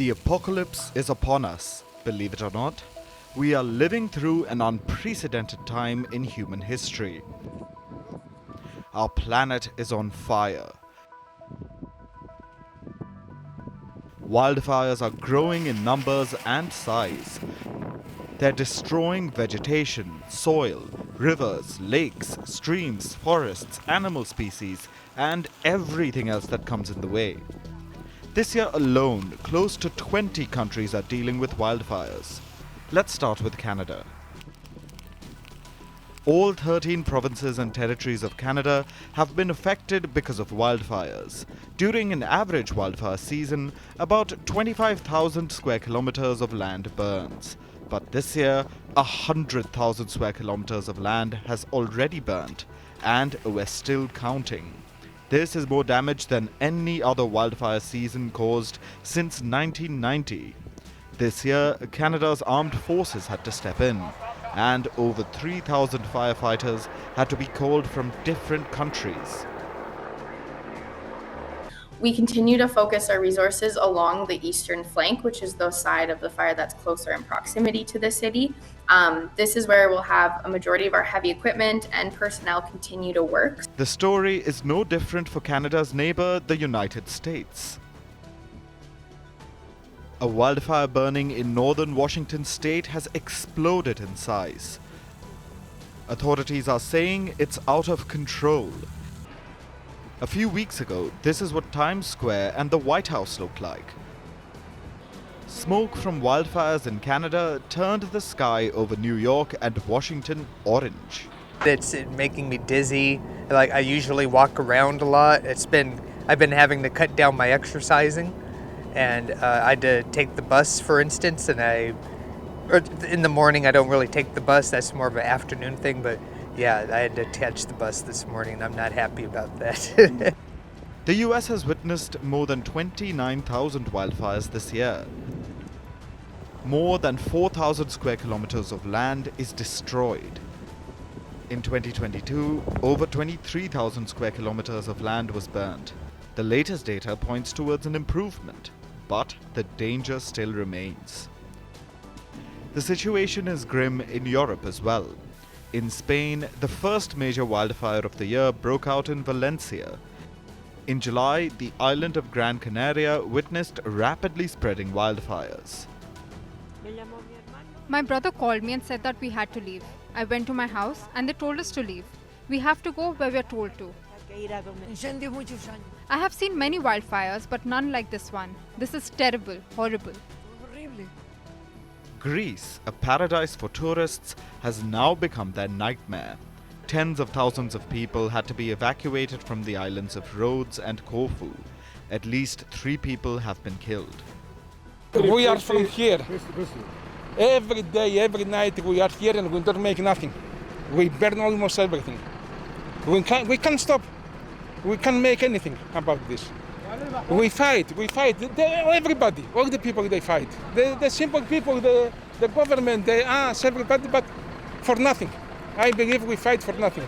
The apocalypse is upon us, believe it or not. We are living through an unprecedented time in human history. Our planet is on fire. Wildfires are growing in numbers and size. They're destroying vegetation, soil, rivers, lakes, streams, forests, animal species, and everything else that comes in the way. This year alone, close to 20 countries are dealing with wildfires. Let's start with Canada. All 13 provinces and territories of Canada have been affected because of wildfires. During an average wildfire season, about 25,000 square kilometers of land burns. But this year, 100,000 square kilometers of land has already burned, and we're still counting. This is more damage than any other wildfire season caused since 1990. This year, Canada's armed forces had to step in, and over 3,000 firefighters had to be called from different countries. We continue to focus our resources along the eastern flank, which is the side of the fire that's closer in proximity to the city. This is where we'll have a majority of our heavy equipment and personnel continue to work. The story is no different for Canada's neighbor, the United States. A wildfire burning in northern Washington state has exploded in size. Authorities are saying it's out of control. A few weeks ago, this is what Times Square and the White House looked like. Smoke from wildfires in Canada turned the sky over New York and Washington orange. It's making me dizzy. I usually walk around a lot. I've been having to cut down my exercising. And I had to take the bus, for instance, and in the morning I don't really take the bus. That's more of an afternoon thing, but yeah, I had to catch the bus this morning, and I'm not happy about that. The US has witnessed more than 29,000 wildfires this year. More than 4,000 square kilometers of land is destroyed. In 2022, over 23,000 square kilometers of land was burnt. The latest data points towards an improvement, but the danger still remains. The situation is grim in Europe as well. In Spain, the first major wildfire of the year broke out in Valencia. In July, the island of Gran Canaria witnessed rapidly spreading wildfires. My brother called me and said that we had to leave. I went to my house and they told us to leave. We have to go where we are told to. I have seen many wildfires, but none like this one. This is terrible, horrible. Greece, a paradise for tourists, has now become their nightmare. Tens of thousands of people had to be evacuated from the islands of Rhodes and Corfu. At least 3 people have been killed. We are from here. Every day, every night we are here and we don't make nothing. We burn almost everything. We can't stop. We can't make anything about this. We fight. Everybody, all the people, they fight. The simple people, the government, us, everybody, but for nothing. I believe we fight for nothing.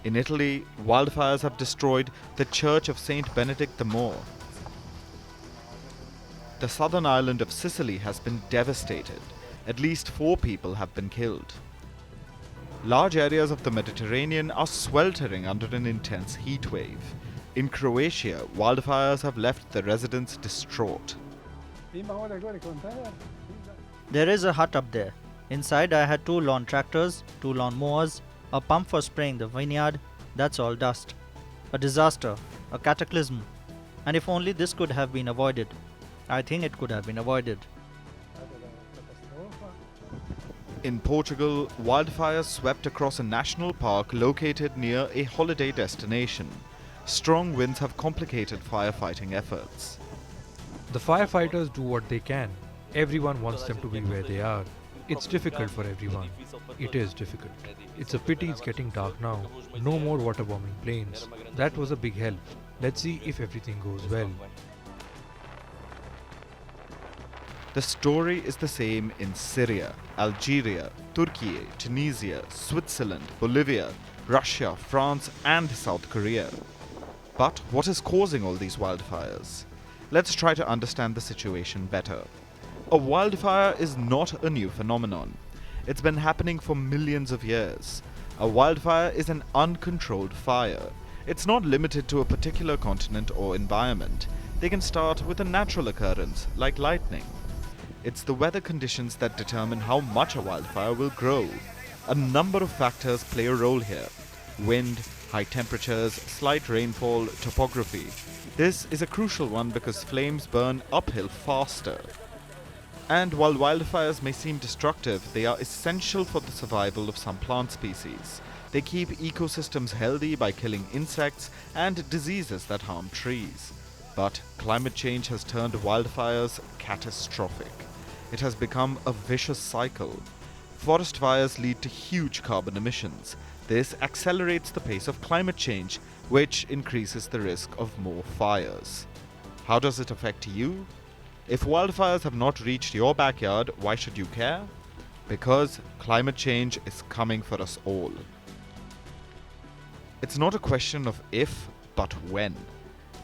In Italy, wildfires have destroyed the church of Saint Benedict the MOOR. The southern island of Sicily has been devastated. At least 4 people have been killed. Large areas of the Mediterranean are sweltering under an intense heat wave. In Croatia, wildfires have left the residents distraught. There is a hut up there. Inside I had 2 lawn tractors, 2 lawn mowers, a pump for spraying the vineyard. That's all dust. A disaster, a cataclysm. And if only this could have been avoided. I think it could have been avoided. In Portugal, wildfires swept across a national park located near a holiday destination. Strong winds have complicated firefighting efforts. The firefighters do what they can. Everyone wants them to be where they are. It's difficult for everyone. It is difficult. It's a pity it's getting dark now. No more waterbombing planes. That was a big help. Let's see if everything goes well. The story is the same in Syria, Algeria, Turkey, Tunisia, Switzerland, Bolivia, Russia, France, and South Korea. But what is causing all these wildfires? let's try to understand the situation better. A wildfire is not a new phenomenon. It's been happening for millions of years. A wildfire is an uncontrolled fire. It's not limited to a particular continent or environment. They can start with a natural occurrence, like lightning. It's the weather conditions that determine how much a wildfire will grow. A number of factors play a role here. Wind, high temperatures, slight rainfall, topography. This is a crucial one because flames burn uphill faster. And while wildfires may seem destructive, they are essential for the survival of some plant species. They keep ecosystems healthy by killing insects and diseases that harm trees. But climate change has turned wildfires catastrophic. It has become a vicious cycle. Forest fires lead to huge carbon emissions. This accelerates the pace of climate change, which increases the risk of more fires. How does it affect you? If wildfires have not reached your backyard, why should you care? Because climate change is coming for us all. It's not a question of if, but when.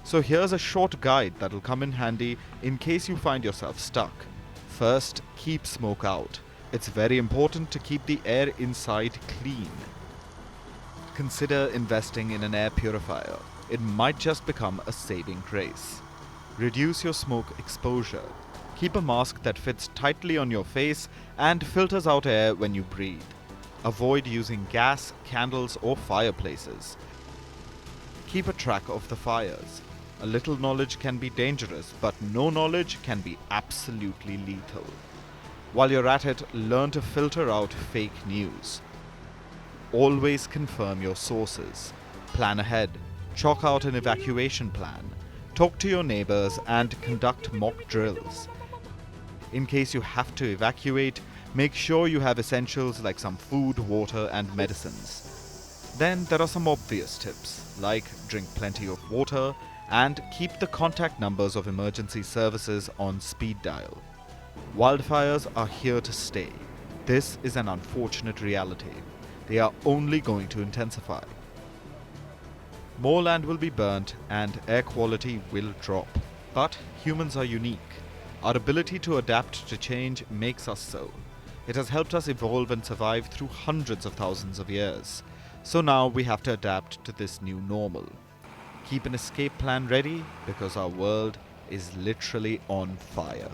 So here's a short guide that'll come in handy in case you find yourself stuck. First, keep smoke out. It's very important to keep the air inside clean. Consider investing in an air purifier. It might just become a saving grace. Reduce your smoke exposure. Keep a mask that fits tightly on your face and filters out air when you breathe. Avoid using gas, candles, or fireplaces. Keep a track of the fires. A little knowledge can be dangerous, but no knowledge can be absolutely lethal. While you're at it, learn to filter out fake news. Always confirm your sources. Plan ahead. Chalk out an evacuation plan. Talk to your neighbors and conduct mock drills. In case you have to evacuate, make sure you have essentials like some food, water, and medicines. Then there are some obvious tips, like drink plenty of water and keep the contact numbers of emergency services on speed dial. Wildfires are here to stay. This is an unfortunate reality. They are only going to intensify. More land will be burnt and air quality will drop. But humans are unique. Our ability to adapt to change makes us so. It has helped us evolve and survive through hundreds of thousands of years. So now we have to adapt to this new normal. Keep an escape plan ready because our world is literally on fire.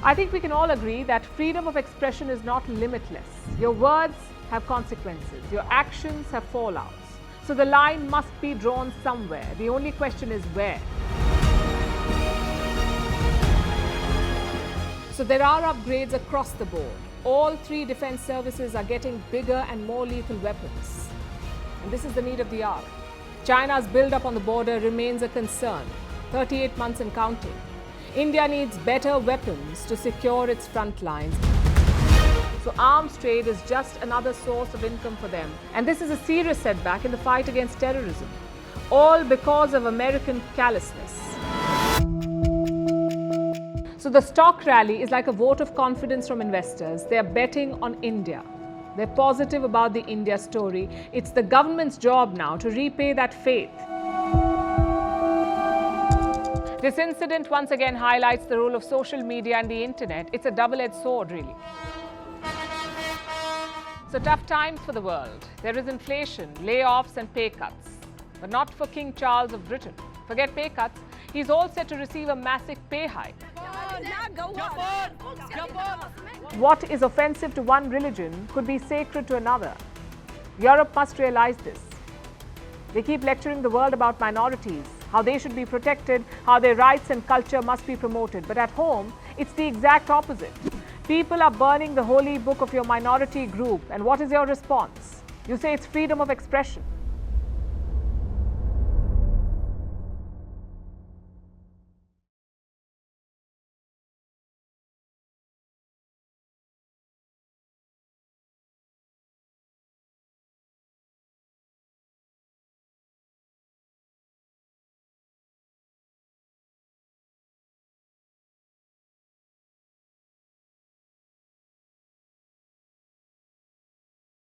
I think we can all agree that freedom of expression is not limitless. Your words have consequences, your actions have fallouts. So the line must be drawn somewhere. The only question is where. So there are upgrades across the board. All three defense services are getting bigger and more lethal weapons. And this is the need of the hour. China's build-up on the border remains a concern, 38 months and counting. India needs better weapons to secure its front lines. So arms trade is just another source of income for them. And this is a serious setback in the fight against terrorism. All because of American callousness. So the stock rally is like a vote of confidence from investors. They are betting on India. They're positive about the India story. It's the government's job now to repay that faith. This incident once again highlights the role of social media and the internet. It's a double-edged sword, really. So tough times for the world. There is inflation, layoffs and pay cuts. But not for King Charles of Britain. Forget pay cuts. He's all set to receive a massive pay hike. What is offensive to one religion could be sacred to another. Europe must realize this. They keep lecturing the world about minorities, how they should be protected, how their rights and culture must be promoted. But at home, it's the exact opposite. People are burning the holy book of your minority group. And what is your response? You say it's freedom of expression.